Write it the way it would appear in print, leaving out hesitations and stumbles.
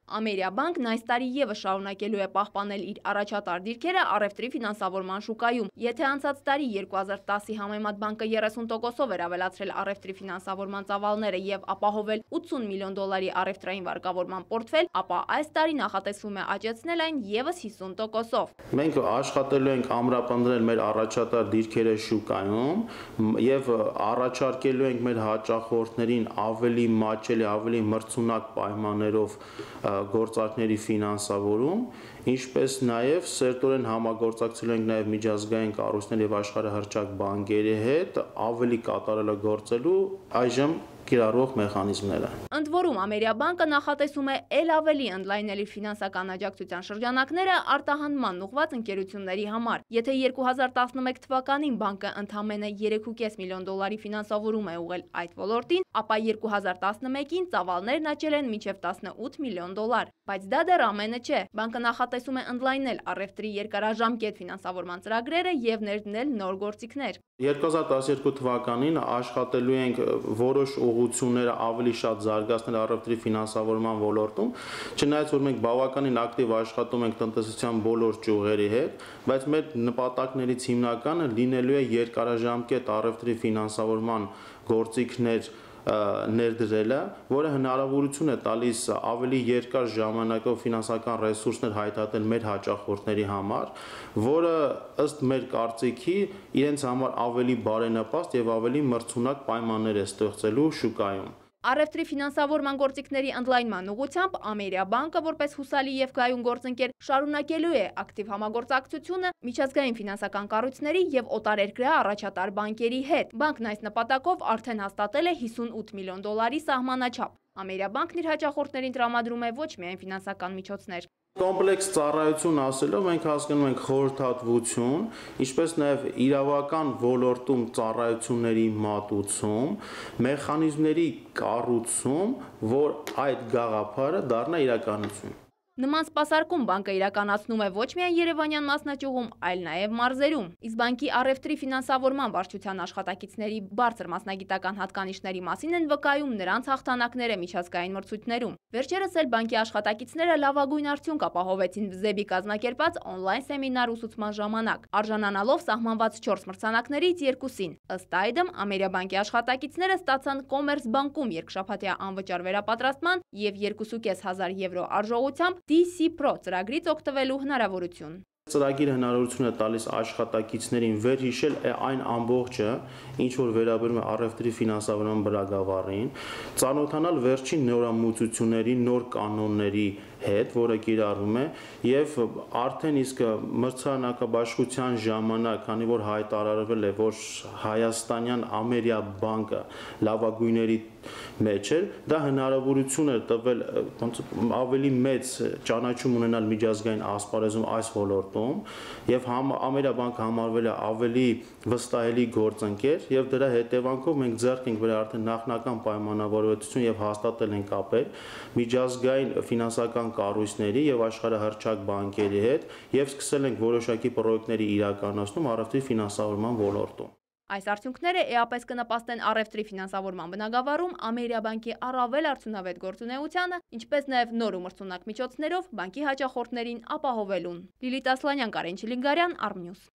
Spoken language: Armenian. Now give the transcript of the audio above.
Ամերիաբանկն այս տարի ևս շարունակելու է պահպանել իր առաջատար դիրքերը առևտրի ֆինանսավորման շուկայում։ Եթե անցած տարի 2010-ի համեմատ բանկը 30%-ով էր ավելացրել առևտրի ֆինանսավորման ծավալները եւ ապահովել 80 միլիոն դոլարի առևտրային վարկավորման պորտֆել, ապա այս տարի նախատեսվում է աճեցնել այն ևս 50%-ով։ Մենք աշխատելու ենք ամրապնդել մեր առաջատար դիրքերը շուկայում եւ առաջարկելու ենք մեր հաճախորդներին ավելի մատչելի, ավելի մրցունակ պայմաններով գործարքների ֆինանսավորում, ինչպես նաև սերտորեն համագործակցելու ենք նաև միջազգային կառույցների եւ աշխարհահռչակ բանկերի հետ ավելի կատարելագործելու այժմ կիրառվող մեխանիզմները։ Ընդ որում, Ամերիաբանկը նախատեսում է ել ավելի ընդլայնել իր ֆինանսական աջակցության շրջանակները արտահանման ուղղված ընկերությունների համար։ Եթե 2011 թվականին բանկը ընդամենը 3.5 միլիոն դոլարի ֆինանսավորում է ուղղել այդ ոլորտին, ապա 2011-ին ծավալներն աճել են մինչև 18 միլիոն դոլար։ Բայց դա դեռ ամենը չէ։ Բանկը նախատեսում է ընդլայնել առևտրի երկարաժամկետ ֆինանսավորման ծրագրերը եւ ներդնել նոր գործիքներ։ 2012 թվականին աշխատելու ենք որոշ ուղղությունները ավելի շատ զարգացնել առևտրի ֆինանսավորման ոլորտում, չնայած որ մենք բավականին ակտիվ աշխատում ենք տնտեսության բոլոր ճյուղերի հետ, բայց մեր նպատակներից հիմնականը լինելու է երկարաժամկետ առևտրի ֆինանսավորման գործիքներ ներդրելը, որը հնարավորություն է տալիս ավելի երկար ժամանակով ֆինանսական ռեսուրսներ հայթաթել մեր հաճախորդների համար, որը ըստ մեր կարծիքի իրենց համար ավելի բարենպաստ եւ ավելի մրցունակ պայմաններ է ստեղծելու շուկայում։ Առևտրի ֆինանսավորման գործիքների ընդլայնման ուղղությամբ Ամերիաբանկը որպես հուսալի եւ գայուն գործընկեր շարունակելու է ակտիվ համագործակցությունը միջազգային ֆինանսական կառույցների եւ օտարերկրյա առաջատար բանկերի հետ։ Բանկն այս նպատակով արդեն հաստատել է 58 միլիոն դոլարի սահմանաչափ։ Ամերիաբանկն իր հաճախորդներին տրամադրում է ոչ միայն ֆինանսական միջոցներ։ Կոմպլեքս ծառայություն ասելով մենք հասկանում ենք խորհրդատվություն, ինչպես նաև իրավական ոլորտում ծառայությունների մատուցում, մեխանիզմների կառուցում, որ այդ գաղափարը դառնա իրականություն։ Նման սպասարկում բանկը իրականացնում է ոչ միայն Երևանյան մասնաճյուղում, այլ նաև մարզերում։ Իսկ բանկի առևտրի ֆինանսավորման վարչության աշխատակիցների բարձր մասնագիտական հատկանիշների մասին են վկայում նրանց հաղթանակները միջազգային մրցույթներում։ Վերջերս էլ բանկի աշխատակիցները լավագույն արդյունք ապահովեցին վզեբի կազմակերպած օնլայն սեմինար ուսուցման ժամանակ, արժանանալով սահմանված 4 մրցանակներից 2-ին։ Ըստ այդմ, Ամերիաբանկի աշխատակիցները ստացան Կոմերսբանկում երկշաբաթյա անվճար վերապատրաստման եւ 2.500 եվրո արժողությամբ DC Pro ծրագրից օգտվելու հնարավորություն։ Ծրագիրը հնարավորություն է տալիս աշխատակիցներին վերհիշել այն ամբողջը, ինչ որ վերաբերում է առևտրի ֆինանսավորման բնագավառին, ծանոթանալ վերջին նորամուծությունների, նոր կանոնների հետ, որը կիրառվում է, եւ արդեն իսկ մրցանակաբաշխության ժամանակ, քանի որ հայտարարվել է, որ հայաստանյան Ամերիաբանկը լավագույնների մեջ էր, դա հնարավորություն է տվել ավելի մեծ ճանաչում ունենալ միջազգային ասպարեզում այս ոլորտում եւ Ամերիաբանկը համարվել է ավելի վստահելի գործընկեր եւ դրա հետևանքով մենք ձեռք ենք բերել արդեն նախնական պայմանավորվածություն եւ հաստատել ենք կապեր միջազգային ֆինանսական կառույցների եւ աշխարհահռչակ բանկերի հետ եւ սկսել ենք որոշակի պրոյեկտների իրականացնում առևտրի ֆինանսավորման ոլորտում։ Այս արդյունքները էապես կնպաստեն առևտրի ֆինանսավորման բնագավառում Ամերիաբանկի առավել արդյունավետ գործունեությանը, ինչպես նաև նոր ու մրցունակ միջոցներով բանկի հաճախորդներին ապահովելուն։ Լիլիթ Ասլանյան, Կարեն Չիլինգարյան, Armnews։